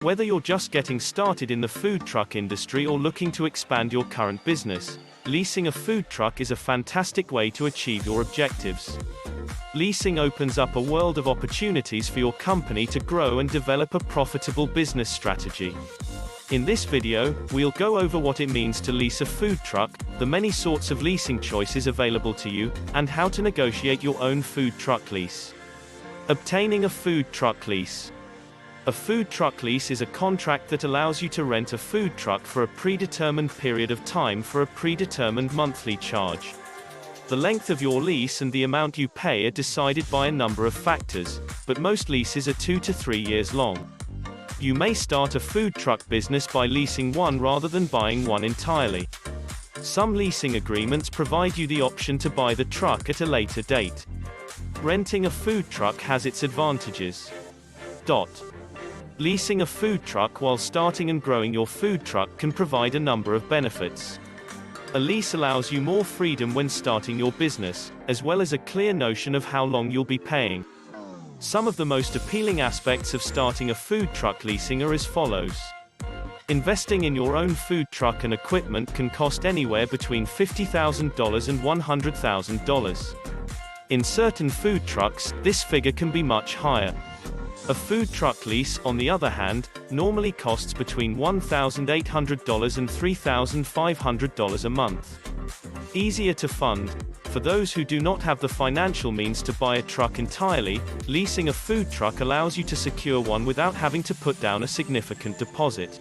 Whether you're just getting started in the food truck industry or looking to expand your current business, leasing a food truck is a fantastic way to achieve your objectives. Leasing opens up a world of opportunities for your company to grow and develop a profitable business strategy. In this video, we'll go over what it means to lease a food truck, the many sorts of leasing choices available to you, and how to negotiate your own food truck lease. Obtaining a food truck lease. A food truck lease is a contract that allows you to rent a food truck for a predetermined period of time for a predetermined monthly charge. The length of your lease and the amount you pay are decided by a number of factors, but most leases are 2 to 3 years long. You may start a food truck business by leasing one rather than buying one entirely. Some leasing agreements provide you the option to buy the truck at a later date. Renting a food truck has its advantages. Leasing a food truck while starting and growing your food truck can provide a number of benefits. A lease allows you more freedom when starting your business, as well as a clear notion of how long you'll be paying. Some of the most appealing aspects of starting a food truck leasing are as follows. Investing in your own food truck and equipment can cost anywhere between $50,000 and $100,000. In certain food trucks, this figure can be much higher. A food truck lease, on the other hand, normally costs between $1,800 and $3,500 a month. Easier to fund. For those who do not have the financial means to buy a truck entirely, leasing a food truck allows you to secure one without having to put down a significant deposit.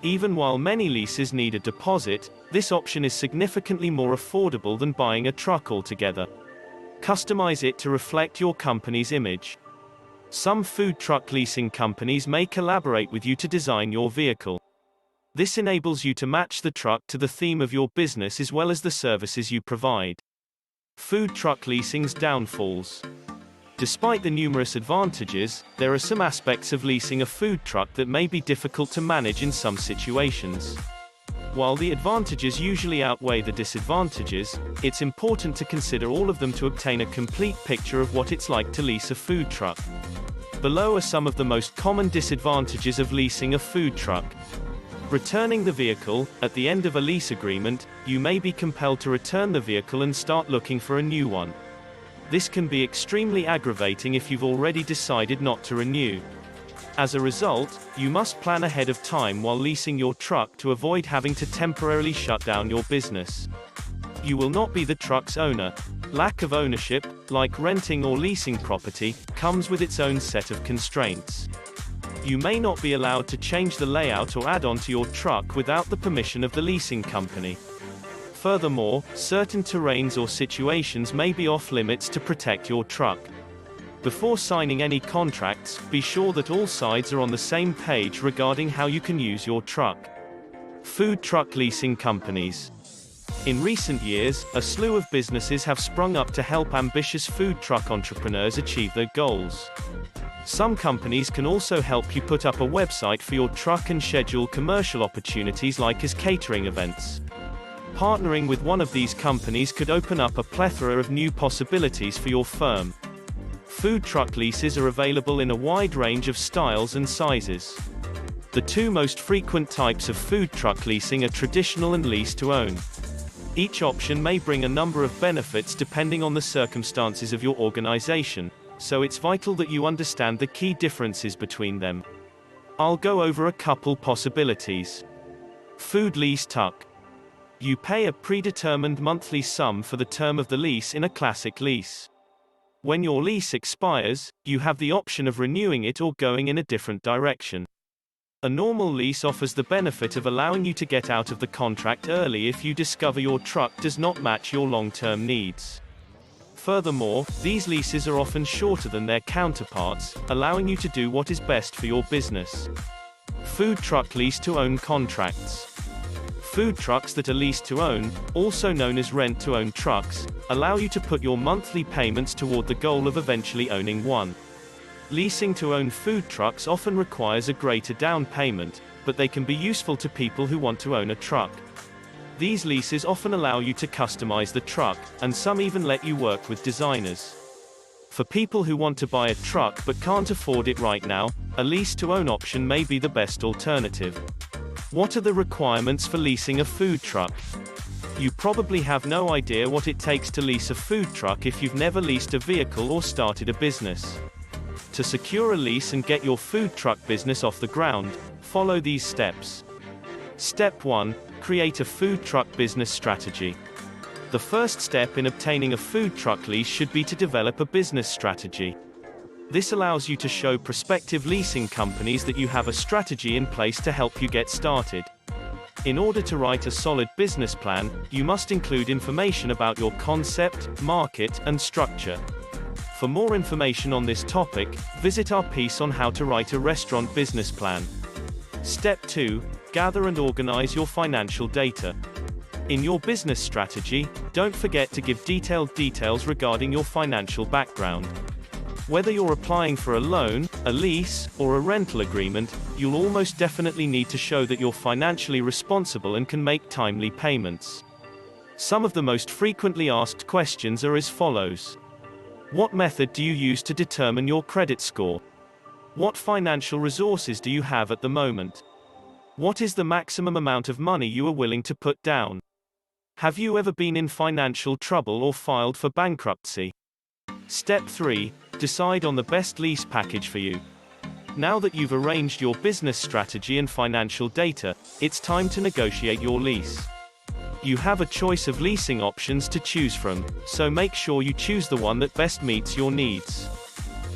Even while many leases need a deposit, this option is significantly more affordable than buying a truck altogether. Customize it to reflect your company's image. Some food truck leasing companies may collaborate with you to design your vehicle. This enables you to match the truck to the theme of your business as well as the services you provide. Food truck leasing's downfalls. Despite the numerous advantages, there are some aspects of leasing a food truck that may be difficult to manage in some situations. While the advantages usually outweigh the disadvantages, it's important to consider all of them to obtain a complete picture of what it's like to lease a food truck. Below are some of the most common disadvantages of leasing a food truck. Returning the vehicle. At the end of a lease agreement, you may be compelled to return the vehicle and start looking for a new one. This can be extremely aggravating if you've already decided not to renew. As a result, you must plan ahead of time while leasing your truck to avoid having to temporarily shut down your business. You will not be the truck's owner. Lack of ownership, like renting or leasing property, comes with its own set of constraints. You may not be allowed to change the layout or add on to your truck without the permission of the leasing company. Furthermore, certain terrains or situations may be off limits to protect your truck. Before signing any contracts, be sure that all sides are on the same page regarding how you can use your truck. Food truck leasing companies. In recent years, a slew of businesses have sprung up to help ambitious food truck entrepreneurs achieve their goals. Some companies can also help you put up a website for your truck and schedule commercial opportunities like as catering events. Partnering with one of these companies could open up a plethora of new possibilities for your firm. Food truck leases are available in a wide range of styles and sizes. The two most frequent types of food truck leasing are traditional and lease to own. Each option may bring a number of benefits depending on the circumstances of your organization, so it's vital that you understand the key differences between them. I'll go over a couple possibilities. Food lease truck. You pay a predetermined monthly sum for the term of the lease in a classic lease. When your lease expires, you have the option of renewing it or going in a different direction. A normal lease offers the benefit of allowing you to get out of the contract early if you discover your truck does not match your long-term needs. Furthermore, these leases are often shorter than their counterparts, allowing you to do what is best for your business. Food truck lease to own contracts. Food trucks that are leased to own, also known as rent-to-own trucks, allow you to put your monthly payments toward the goal of eventually owning one. Leasing to own food trucks often requires a greater down payment, but they can be useful to people who want to own a truck. These leases often allow you to customize the truck, and some even let you work with designers. For people who want to buy a truck but can't afford it right now, a lease-to-own option may be the best alternative. What are the requirements for leasing a food truck? You probably have no idea what it takes to lease a food truck if you've never leased a vehicle or started a business. To secure a lease and get your food truck business off the ground, follow these steps. Step 1. Create a food truck business strategy. The first step in obtaining a food truck lease should be to develop a business strategy. This allows you to show prospective leasing companies that you have a strategy in place to help you get started. In order to write a solid business plan, you must include information about your concept, market, and structure. For more information on this topic, visit our piece on how to write a restaurant business plan. Step 2. Gather and organize your financial data. In your business strategy, don't forget to give detailed details regarding your financial background. Whether you're applying for a loan, a lease, or a rental agreement, you'll almost definitely need to show that you're financially responsible and can make timely payments. Some of the most frequently asked questions are as follows. What method do you use to determine your credit score? What financial resources do you have at the moment? What is the maximum amount of money you are willing to put down? Have you ever been in financial trouble or filed for bankruptcy? Step 3. Decide on the best lease package for you. Now that you've arranged your business strategy and financial data, it's time to negotiate your lease. You have a choice of leasing options to choose from, so make sure you choose the one that best meets your needs.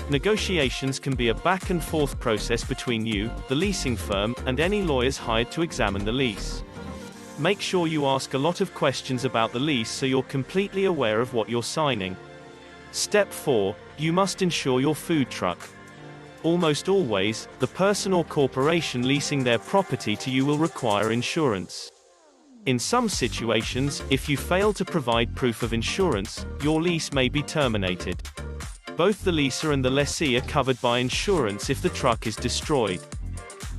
Negotiations can be a back and forth process between you, the leasing firm, and any lawyers hired to examine the lease. Make sure you ask a lot of questions about the lease so you're completely aware of what you're signing. Step 4. You must insure your food truck. Almost always, the person or corporation leasing their property to you will require insurance. In some situations, if you fail to provide proof of insurance, your lease may be terminated. Both the leaser and the lessee are covered by insurance if the truck is destroyed.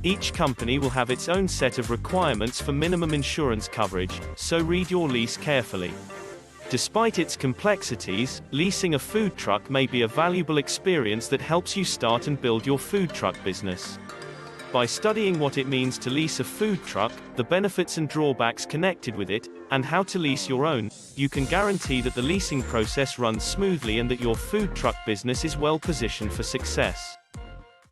Each company will have its own set of requirements for minimum insurance coverage, so read your lease carefully. Despite its complexities, leasing a food truck may be a valuable experience that helps you start and build your food truck business. By studying what it means to lease a food truck, the benefits and drawbacks connected with it, and how to lease your own, you can guarantee that the leasing process runs smoothly and that your food truck business is well positioned for success.